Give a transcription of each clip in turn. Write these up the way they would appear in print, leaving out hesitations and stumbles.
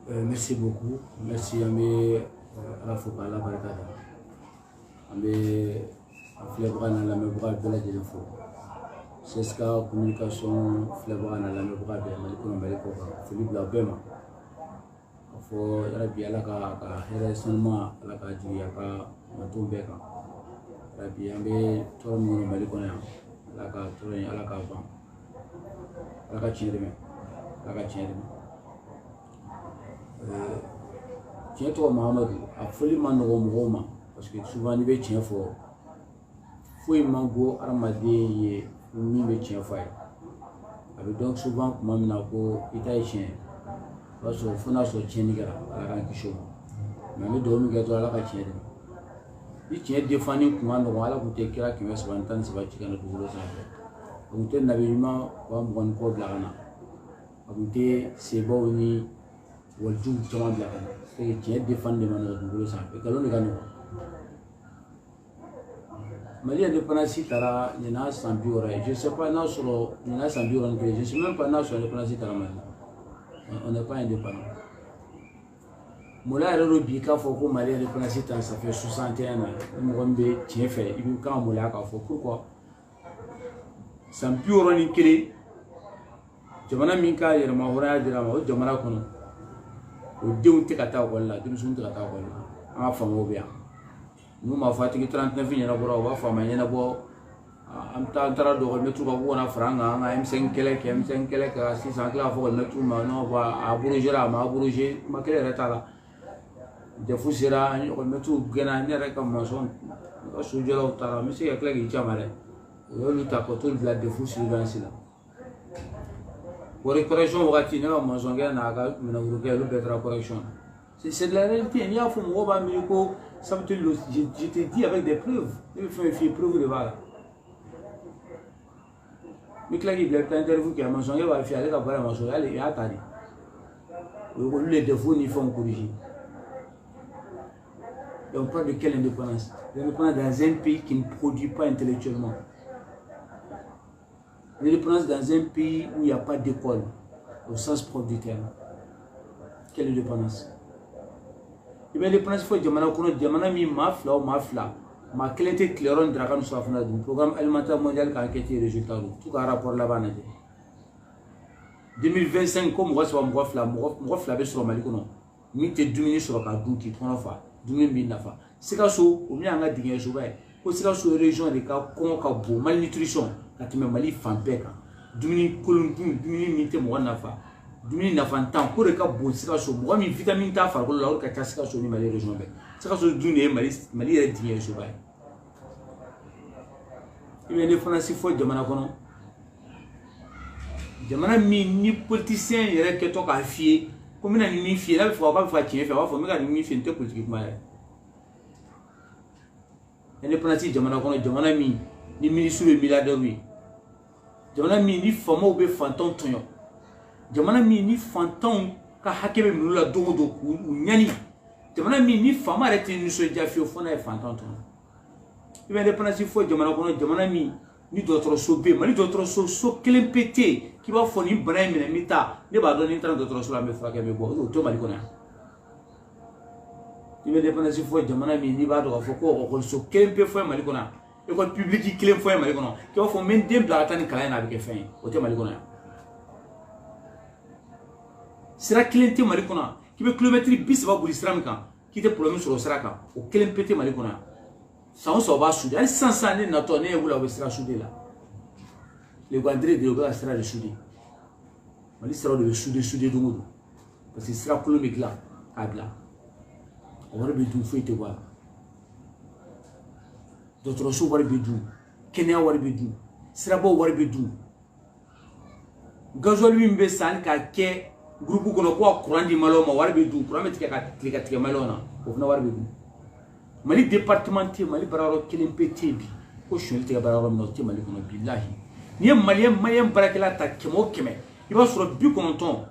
Merci beaucoup. Merci à mes à la fois par la barricade. À mes flébrans à la mémoire de la défense. C'est ce qu'a communication flébrans à la mémoire de Malikon Maliko. Philippe Labema. Il faut y aller à la seulement à la Kadji, à la Tombeka. Il y a des trois millions de Malikon à la Kadji, à la Kavan. À la Kadji, à la Kadji. Tiens toi Mahamadou a foli man no parce que souvent il veut tiens fort faut il mango armadé ye mi me tiens fay avec donc souvent comme mina ko ita chien parce que faut na so tien ni gara ala kan kisho mais me do mi ga to ala ka tien ni tien défendre kuma no ala ko te kira ki mes bantan se ba chikana to lo sa donc ten na be ma wa mon ko blagana abute c'est bon ni Waljoum Thomas Blakane, c'est qui est défendu de Manodo Samp, et Calon de Gano. Malia de Panasi Tara, Nina Sampiora, je ne sais pas, Nina Sampiora, je ne sais même pas sur le Panasi Taraman. On n'est pas indépendant. Moula est Bika Foko, Malia de Panasi Tan, ça fait 61 ans. Mwambe, tiens fait, il veut quand Moula Kafo. Pourquoi Sampiora Nikiri, Jamana Minka, Yermahora, Dirama, Jamana Kono. O denw tɛ ka taa école la denmisɛnninw tɛ ka taa école la an ka faamaw bɛ yan n'u ma fatigi 39 ɲɛnabɔra u b'a fɔ a ma ɲɛnabɔ an taara dɔgɔmɛtiriw ka ko kana fara an kan an ka M5 kɛlɛ kɛ M5 kɛlɛ kɛ sisan an tila ka fɔ mɛtiriw ma non a abrogé a ma abrogé ma kelen yɛrɛ t'a la defu sera an ɲɔgɔnmɛtiriw gɛnna ne yɛrɛ ka maçon ka sojɔlaw taara n bɛ se ka tila k'i ca ma dɛ u y'olu ta ka t'olu bila defu surveillance la. Pour les corrections, c'est de la réalité. Il y a ça je te dis avec des preuves. Il faut faire preuve de voilà. Mais là, il y a une interview qui a mentionné, il va faire aller à mentionner, il y a tardé. Les défauts, ils font corriger. Et on parle de quelle indépendance? L'indépendance dans un pays qui ne produit pas intellectuellement. L'indépendance dans un pays où il n'y a pas d'école, au sens propre du terme. Quelle indépendance? Et bien l'indépendance, il faut que Djamana mi mafla ou mafla, ma qualité clairon dragon sur la fenêtre du programme alimentaire mondial qui a enquêté les résultats. Tout un rapport là-bas. 2025, comme moi, je vais sur le Mali, je vais dominer sur le Kadou qui prend la fa, dominer la fa. C'est comme ça, au mieux, on a dit que je vais. C'est comme ça, région de cas, malnutrition. Quand tu me Mali fan peka, dumuni kolondun, dumuni mité mo nafa, dumuni nafa tan ko reka bo sika so mo mi vitamine ta fa ko la ka ta sika so ni Mali région be. Sika so dumuni Mali re dinye so bay. Ibe ne fana si fo jamana kono. Jamana mi ni politicien yere ke to ka fie, ko mi na ni mi fie la fo ba fa tien fe wa fo mi ka ni mi fie te politique ma. Ene fana si jamana kono jamana mi ni ministre de milliardaire oui. Jamana mi ni famo be fanton tonyo. Jamana mi ni fanton ka hakebe mi la dogo nyani. Jamana mi ni fama rete ni so jafio fona e fanton tonyo. Ibe indépendance fo jamana kono jamana mi ni dotoro so be mali dotoro so kelen pété ki ba fo ni bana mi na mita ne ba do ni tan dotoro so la me fa ke me bo to mali kono. Ibe indépendance fo jamana mi ni ba do fo ko so kelen pe fo mali kono. École publique qui clé foyer Mali kono qui va faire même des blagues à n'ikala na avec fin au thème Mali kono sera cliente Mali kono qui veut kilomètre bis va boulir sram kan qui te problème sur le sraka au clé pété Mali kono ça on va souder à 500 années na tonné vous la sera souder là les guandrés de l'obéa sera de souder Mali sera de souder donc parce que sera kilomètre là abla on va be tout fait te voir. D'autres choses wari bedou, Kenya wari bedou, Sirabo wari bedou. Gazoil lui mbe san ka ke groupe kono ko courant di maloma wari bedou, courant metike ka tika malona, ofna wari bedou. Mali départementé Mali bararo kelempete bi, ko shonte ka bararo no te Mali kono billahi. Ni malien barakela ta kemo keme. Il va sur bi konton.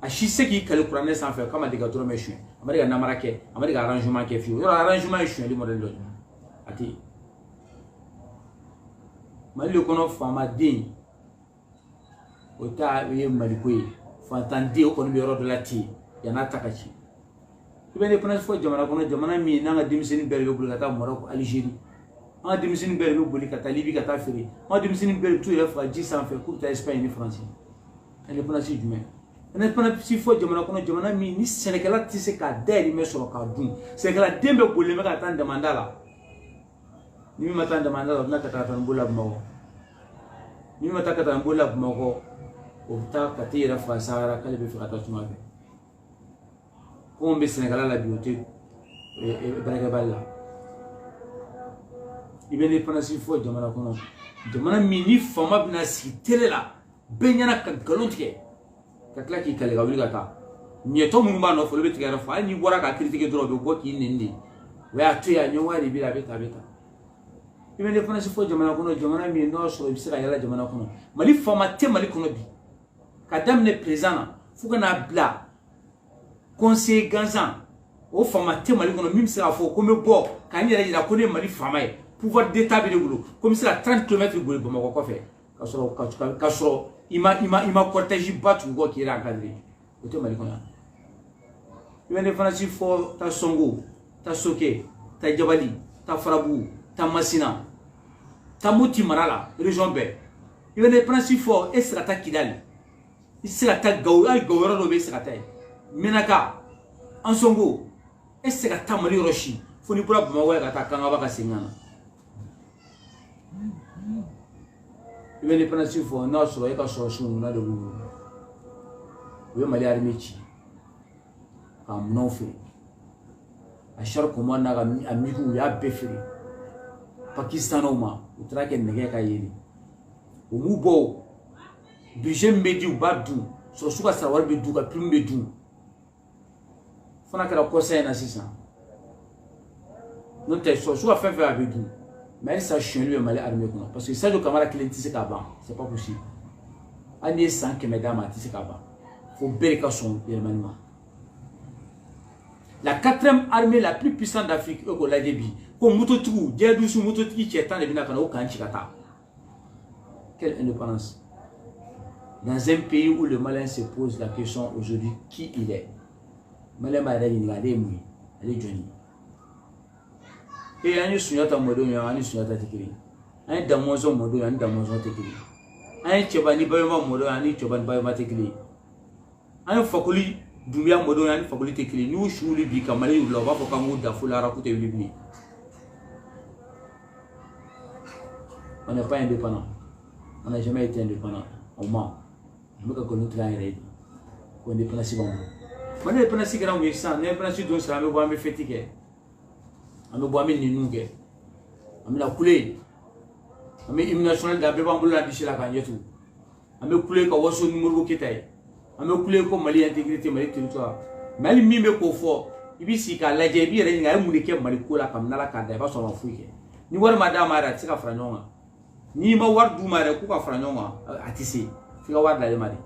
A chisse ki kale courant sans faire comme des gâteaux méchants. Amérique na marake, Amérique arrangement ke fi. Yo arrangement est chouin li modèle do. Ati Mali kono fama din o ta ye Mali koy fantande o kono bi ro de la ti yana takachi ibe indépendance fo jamana kono jamana mi nanga demiseni berbe bulu kata Maroc Algérie anga demiseni berbe bulu kata Libye kata Firi anga demiseni berbe tout il faut 10 ans fait pour ta Espagne ni France indépendance jume indépendance fo jamana kono jamana mi ni Sénégal tisse ka deli me soro ka dun Sénégal dembe bolle me ka tan demandala ni mi mata demandala na kata tan bola mo ni mi mata kata bola mo Opta katira fa sahara kale be fikata tumabe ko be Sénégal la bibliothèque e baraka balla ibele panasi fo jamana kono jamana mini fama bina si tele la benyana ka galontique ka klaki kale ga wuli gata nyeto mun ba no fo le tigara fa ni bora ka critique dro be go ki nindi wa to ya nyo wari bila beta ibele panasi fo jamana kono jamana mi no so bisira yala jamana kono mali fama te mali kono bi Kadam ne présent faut na bla conseil ganzan o fama te mali kono mim sera fo comme bo kan yela ila ko ne mali fama e pouvoir d'état bi de gulo comme sera 30 km gulo bo mako ko fe ka soro ima cortège batu go ki ra cadre o te mali kono yene fanasi fo ta songo ta soke ta jabali ta farabu ta masina ta moti marala région B yene fanasi fo esra ta kidali sera ta gaw ay gawra do be sera ta menaka ansongo sera ta mali roshi foni pura bama wa ta kanga ba ka singana ibele panasi fo na soro e ka so shun na do we mali armechi am no fe ashar kuma na ga amigu ya befiri Pakistan o ma utra ke nege ka yeli o mu bo budget mbedi ou badou so suka sawar be duka prime be du fona kala conseil na 600 non te so suka fait avec du mais ça chien lui mal armé parce que ça de camara client c'est ka ban c'est pas possible ani 100 que mesdames c'est ka ban faut bereka son permanent la 4e armée la plus puissante d'Afrique au la débi comme mototou diadou sou mototou qui est tant de bina kana o kan chikata quelle indépendance. Dans un pays où le malin se pose la question aujourd'hui, qui il est? Malin m'a dit, il est Johnny. Et il y a un sunyata modo, il y a un sunyata tekiri. Un damozo modo, il y a un damozo tekiri. Un chebani bayoma modo, il y a un chebani bayoma tekiri. Un fakuli dumia modo, il y a un fakuli tekiri. Nous chouli bi kamale ou lova pour kamou da foula rakute libni. On n'est pas indépendant. On n'a jamais été indépendant. On ment. Je me connais très bien. On est pas si bon. On est pas si grand, mais ça, on est pas si bon. Ça me voit me fatiguer. On me voit me ninouger. On me la couler. On me hymne national d'Abeba Mboula d'ici la gagne tout. On me couler quand on se numéro qui taille. On me couler comme Mali intégrité, Mali territoire. Mali mime ko fo. Ibi si ka la jebi re nga mu ke Mali ko la kam na la ka da ba so ma fuike. Ni war madama ra tika franonga. Ni ma war du mare ku ka franonga atisi. Fika war da mari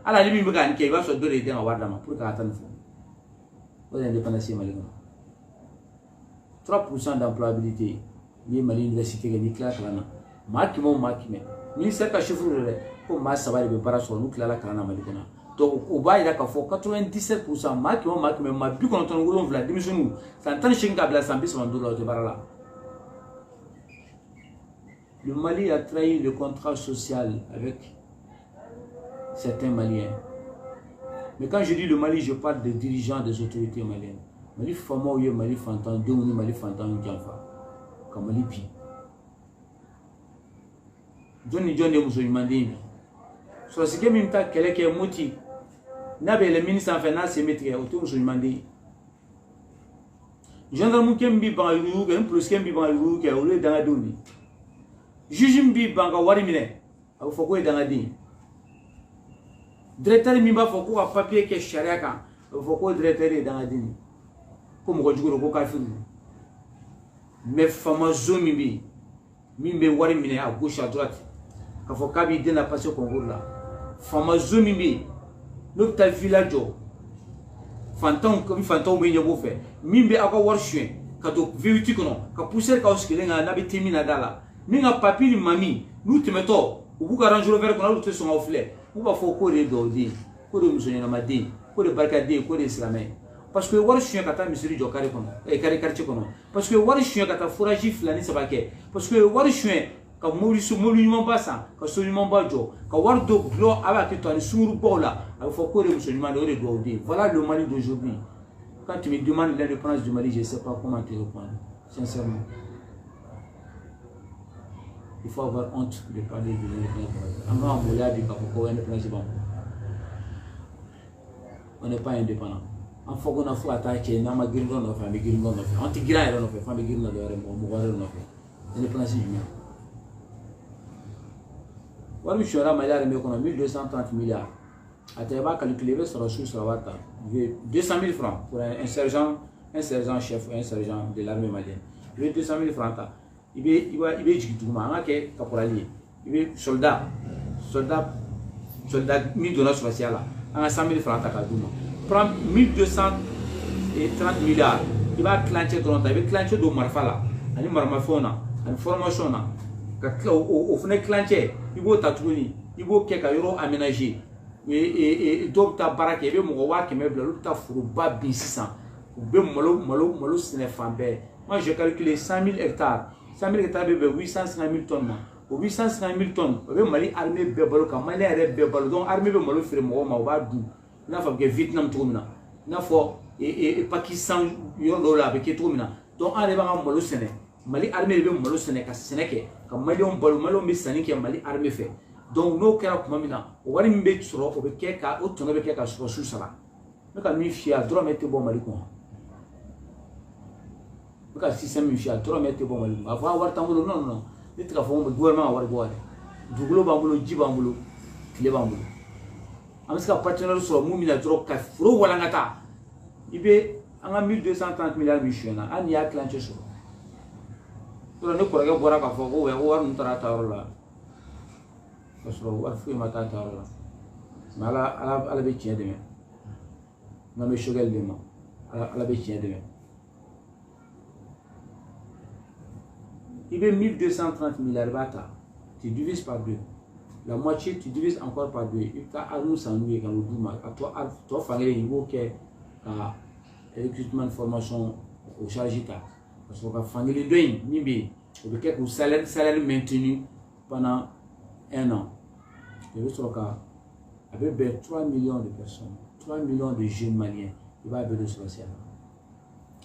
ala libi mbiga nke ba so dore de ma war da ma pour ka tan fu o de indépendance mali 3% d'employabilité ni mali université ni classe lana makimo ministère ka chiffre le ko ma sabali be para so nukla la kana mali kona to o ba ida ka fo 97% makimo ma bi kono ton ngolon vla démissionnu ça tan shinga bla sambis mandolo te barala. Le Mali a trahi le contrat social avec certains Maliens. Mais quand je dis le Mali, je parle des dirigeants des autorités maliennes. Mali Fama ou Mali Fantan, Deouni Mali Fantan Djanfa. Comme Mali Pi. Johnny John de Moussoumandi. So ce que m'imta quelqu'un qui est mouti. N'avait le ministre en fait, n'a se mettre au tour Moussoumandi. Gendarme qui mbi bangu, un plus qui mbi bangu, qui a roulé dans la doubi. Juge mbi banga warimine. A faut quoi dans la dîme. Directeur mimba faut quoi papier que charia kan. Faut quoi directeur dans la dîme. Comme on dit ko ka firu. Mais fama zo mimbi. Mimbe warimine à gauche à droite. Ka faut ka bi de la passer concours là. Fama zo mimbi. L'autre village fantom comme fantom be nyabo fait. Mimbe aka war chien. Ka to veuti kono. Ka pousser ka oskelenga na bi temina dala. Minga papi ni mami. Nous te mettons. Ou vous arrangez le verre qu'on a l'autre son enflé. Ou va faut courir d'ordi. Pour nous soigner dans ma dîme. ko de barkade ko de islamé parce que wari sunya kata misiri jo kare kono kare quartier kono parce que wari sunya kata fourage flani sabake parce que wari sunya ka mori nyuma basa ka so nyuma bajo ka war do glo aba ke to ani sumuru bola a faut ko de musulman de doit dire voilà le Mali d'aujourd'hui. Quand tu me demandes l'indépendance du Mali, je ne sais pas comment te répondre sincèrement. Il faut avoir honte de parler de l'indépendance. On n'est pas indépendant. En fait, on a fait attaquer, on a fait l'indépendance humaine. Je suis là, 1230 milliards. À Taïba, calculer sur la source, 200 000 francs pour un sergent chef, un sergent de l'armée malienne. Il veut 200 000 francs. Il veut caporalier. Il veut soldat 1000 dollars sur la ciel. Il a 100 000 francs. Prend 1230 milliards. Il va clencher il va clencher de Marfala. Il va marmafona, une formation. Au fond, clencher. Il va tatouer. Il va quelque aménager. Et donc ta baraque et mon roi qui meuble le ta furuba B600 ou be malo sénéfambé. Moi j'ai calculé 100 000 hectares. 100 000 hectares de 850 000 tonnes. 850 000 tonnes. Le Mali armée bébalo comme Mali armée bébalo donc armée be malo faire mo ma ba du. Na fa que Vietnam tourna. Na fo et Pakistan yo là avec tourna. Donc armée ba malo séné. Mali armée be malo séné ka sénéké comme Mali on balo malo mi séné ki Mali armée fait. Donc nous kera kuma mina o wari mbe tsoro o be keka o tono be keka so sala me ka mi fia dro mete bo Mali ko me ka système mi fia dro mete bo Mali ava war tangulo non ne tika fo mo gouvernement war go wale dugulo bangulo jibangulo kile bangulo amska partenaire so mu mina dro ka fro wala ngata ibe anga 1230 milliards mi shena an ya clanche so to ne ko ga bora ka fo o war ntara tarola parce que on fait ma tante là mais à la bêtise de moi me choquer de moi à la bêtise de moi il veut 1230 milliards bata tu divises par deux la moitié tu divises encore par deux il t'a alloué sans nous quand le douma à toi famille il faut que recrutement de formation au chargé parce que la famille de nibi au que salaire maintenu pendant un an. Il veut sur avec 3 millions de personnes, 3 millions de jeunes maliens. Il va avoir sur le ciel.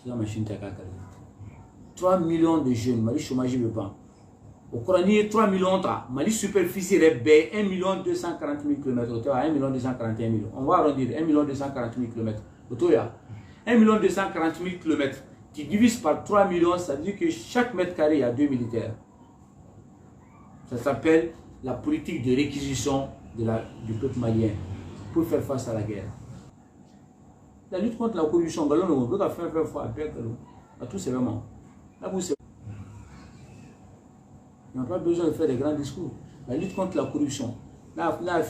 La machine t'a 3 millions de jeunes, Mali chômage ne veut pas. Au Coran, 3 millions, Mali superficie est 1 240 000 km, 1 241 000. On va arrondir 1 240 000 km. 1 240 000 km qui divise par 3 millions, ça veut dire que chaque mètre carré, il y a 2 militaires. Ça s'appelle la politique de réquisition du peuple malien pour faire face à la guerre. La lutte contre la corruption, on peut faire à tous ces moments. Là, vous on n'a pas besoin de faire des grands discours. La lutte contre la corruption. Là, il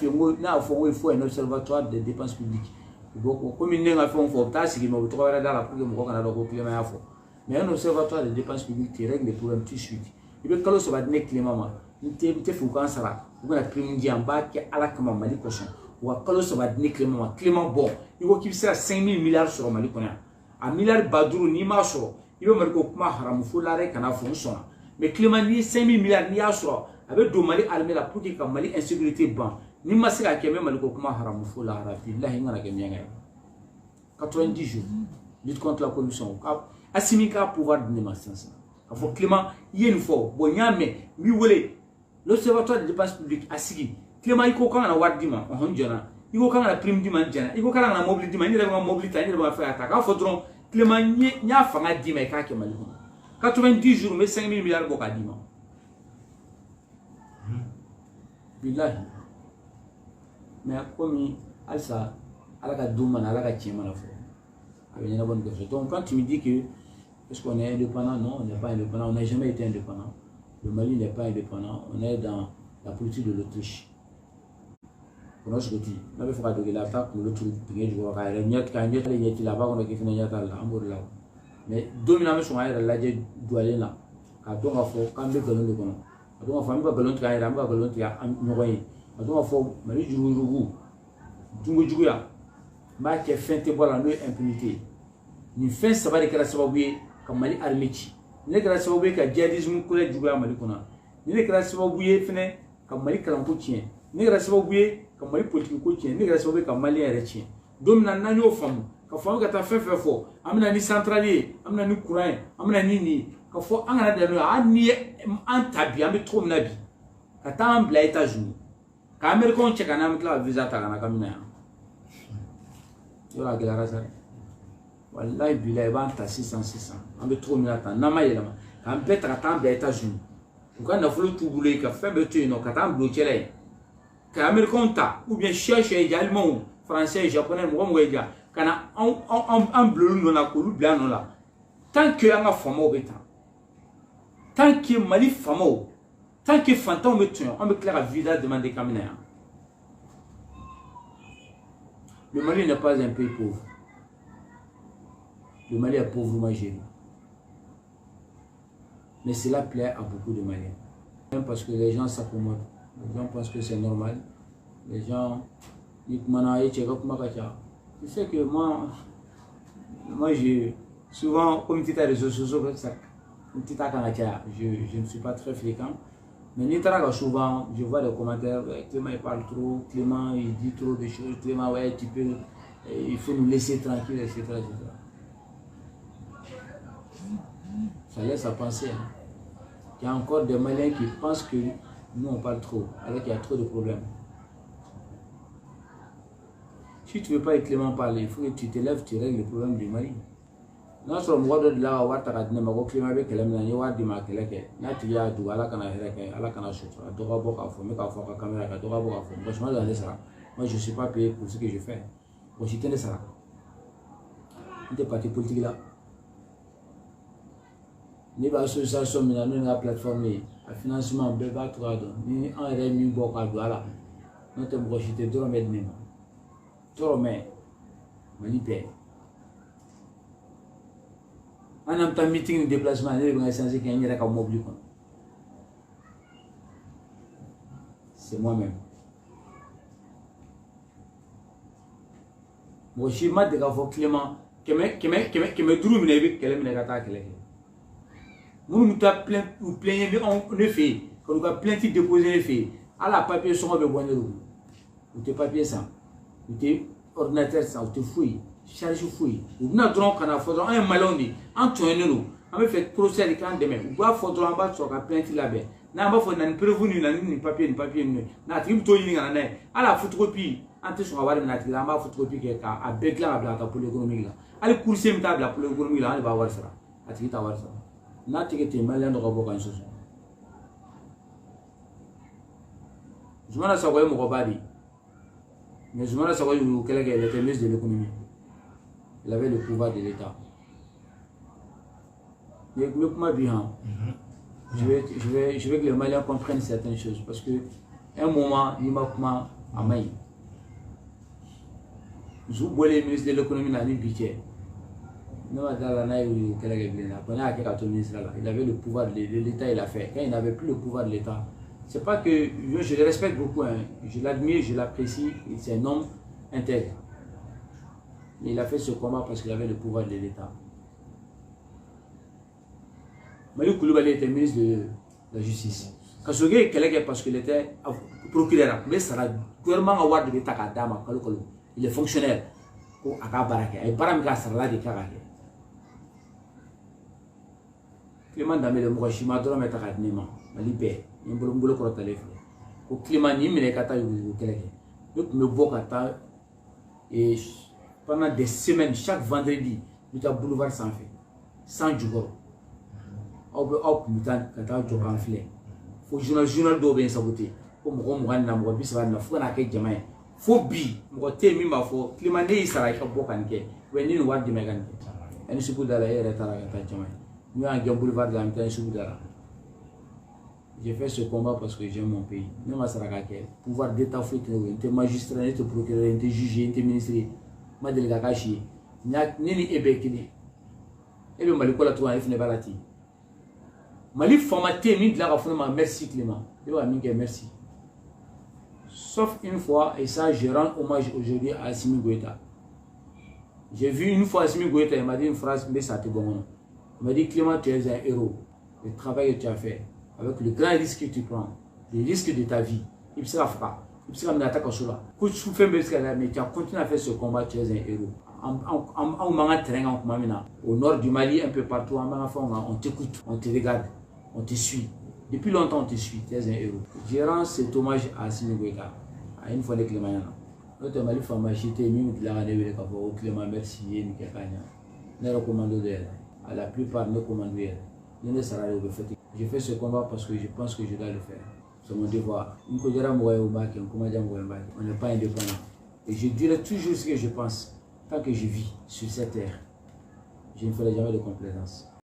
faut un observatoire des dépenses publiques. Comme il n'y a pas mais un observatoire des dépenses publiques qui règle les problèmes tout de suite. Il veut que l'on se va donner clément. Il faut qu'on s'arrête. Vous avez pris un bac qui est à la Kama Mali Cochon. Ou à Colo se va donner clément. Clément bon. Il faut qu'il soit 5 000 milliards sur le Mali Cochon. Un milliard Badrou ni Masro. Il va me dire que Haram Foulare Kana Fonson. Mais Clément ni 5 000 milliards ni Asro. Avec deux Mali armés la pour qu'il y ait Mali insécurité ban. Ni Masika qui est même le Haram Foulare. Là, il y a un 90 jours. Lutte contre la corruption. Assimika pouvoir de Nemassens. Il faut Clément, il y a une fois. Bon, il y a mais, lui, voulez. L'observatoire des dépenses publiques a signé. Clément, il faut qu'on a un dima, on dira. Il faut qu'on a la prime dima, il faut qu'on a la mobilité, il faut qu'on a la mobilité, il faut qu'on a faire attaque. Il faut que Clément, il y a un dima et qu'il y a 90 jours, mais 5 000 milliards de dima. Billahi. Mais comme Alsa, Alaka Douman, Alaka Tchema la fois. Avec une bonne question. Donc, quand tu me dis que est-ce qu'on est indépendant? Non, on n'est pas indépendant. On n'a jamais été indépendant. Le Mali n'est pas indépendant. On est dans la politique de l'Autriche. Pour nous, ce que tu dis, on a fait l'attaque pour l'autre. Mais dominant son air, là, j'ai dû aller là. Quand on a fait, quand on a fait, on a fait, on a fait, on a fait, m'a qui fait te voilà no impunité ni fin saba de kala sababu ka Mali armée ci ne kala sababu ka djihadisme ko le juga Mali kona ni kala sababu fene ka Mali kalan ko tien ni kala sababu ka Mali politique ko tien ni kala sababu ka Mali yɛrɛ tien dom na nanyo famu ka famu ka ta fɛn fɔ amina ni centralier amina ni courant amina ni ka fɔ an kana da no an ni an tabi an be trop na bi ka ta an bila États-Unis ka Américain cɛ kana an tila visa ta kana kamina yo la gɛlɛyara sa wallahi bilahi b'an ta 600 an be trop mina ta n'an ma yɛlɛma k'an bɛɛ ta ka taa an bila États-Unis u ka nafolo t'u bolo ka fɛn bɛɛ to yen nɔ ka taa an bila o cɛla ye ka Américain ta ou bien chercher Allemand français japonais mɔgɔ mɔgɔ ja kana an bulolu nɔ la k'olu bila nɔ la tant que an ka faamaw bɛ tan tant que Mali faamaw tant que fantanw bɛ tun an bɛ tila ka visa demander kamina yan. Le Mali n'est pas un pays pauvre. Le Mali est pauvrement géré. Mais cela plaît à beaucoup de Maliens. Même parce que les gens s'accommodent. Les gens pensent que c'est normal. Les gens disent tu sais que moi souvent, comme tu as les réseaux sociaux, je ne suis pas très fréquent. Mais souvent, je vois des commentaires, Clément il parle trop, Clément il dit trop de choses, Clément ouais, tu peux, il faut nous laisser tranquille, etc. Ça laisse à penser qu'il y a encore des Maliens qui pensent que nous on parle trop, alors qu'il y a trop de problèmes. Si tu ne veux pas que Clément parle, il faut que tu te lèves, tu règles le problème du Mali. Non seulement de là, on va te dire que Clément avec Clément, il va dire que là tu y as tout, Allah kana héré, Allah kana chauffeur, doit boire à fond, mais qu'à fond la caméra, doit boire à fond. Moi je m'en donne ça. Moi je ne suis pas payé pour ce que je fais. Moi je tenais ça. Il est parti politique là. Ni ba association mina no na plateforme a financement be ba to ado ni en re mi bo ka do ala no te mo chite doro med ni doro me Mali pe anam ta meeting de déplacement ni ba changer ki ñira ka mobile kon c'est moi-même mo shi ma de ka fo Clément keme duru mine bi kele mine ka ta kele nous nous plaignons en effet, quand nous avons plainte déposé en effet, à la papier sont en besoin de nous. Ou tes papiers sans, ou tes ordinateurs sans, ou tes fouilles, charge fouilles. Ou nous avons un maloni, en tournant, on a fait procès de quand demain. Ou va faire en bas sur la plainte là-bas. N'a pas fait un prévenu, ni papier, n'a tribu to yin en année. À la photocopie, en te sur avoir une nature, en bas photocopie qui est à Bekla à Blata pour l'économie là. Allez courser une table pour l'économie là, on va voir ça. À tirer ta voir ça. N'a été malin de revoir une chose. Je m'en ai savoir mon robadi. Mais je m'en ai savoir qu'il était ministre de l'économie. Il avait le pouvoir de l'État. Mais comment bien, je veux que les Maliens comprennent certaines choses. Parce que un moment, il m'a comment à maille. Je vois les ministres de l'économie dans une pitié. Il avait le pouvoir de l'État, il a fait. Quand il n'avait plus le pouvoir de l'État, c'est pas que je le respecte beaucoup, hein. Je l'admire, je l'apprécie, c'est un homme intègre. Mais il a fait ce combat parce qu'il avait le pouvoir de l'État. Malick Coulibaly était ministre de la Justice. Kasogé est parce qu'il était procureur. Mais ça a gouvernement avoir de l'État à Dama, il est fonctionnaire. Il est Clément Damé le Mourachima doit mettre à Nima, Malibé, il me boule pour le téléphone. Au Clément Nim et Kata ou Kelek. Donc, me Bokata et pendant des semaines, chaque vendredi, nous avons boulevard sans fait, sans jugo. Hop, mutant, Kata Jokan Flé. Faut journal d'eau bien saboté. Comme Romuran Nambo, Bissan, Fouana Kejamay. Faut bi, Moté Mima fo, Clément Ney Sarai Bokanke, when you want the Megan. And she put that air at Jamay. Nous avons un boulevard de la montagne sous Boudara. J'ai fait ce combat parce que j'aime mon pays. Même à Sarakake, pouvoir d'État fouetté, t'es magistrat, t'es procureur, t'es juge, t'es ministre, ma délégation, Nini Ebekini. Et le Malikola Toua, il n'est pas là. Mali formaté, mine de la raffonement, merci Clément. Il va dire merci. Sauf une fois, et ça, je rends hommage aujourd'hui à Assimi Goïta. J'ai vu une fois Assimi Goïta, il m'a dit une phrase, mais ça te bon. Il m'a dit, Clément, tu es un héros. Le travail que tu as fait, avec le grand risque que tu prends, les risques de ta vie, il sera frappé. Il sera mis à ta cachot. Mais tu as continué à faire ce combat, tu es un héros. Au nord du Mali, un peu partout, on t'écoute, on te regarde, on te suit. Depuis longtemps, on te suit, tu es un héros. Je rends cet hommage à Assimi Goïta, à une fois de Clément. Notre Mali femme acheté même de la année au Clément merci ni quelqu'un. Ne recommande à la plupart ne commandent ne ne sera au fait. Je fais ce combat parce que je pense que je dois le faire. C'est mon devoir. On n'est pas indépendant. Et je dirai toujours ce que je pense tant que je vis sur cette terre. Je ne ferai jamais de complaisance.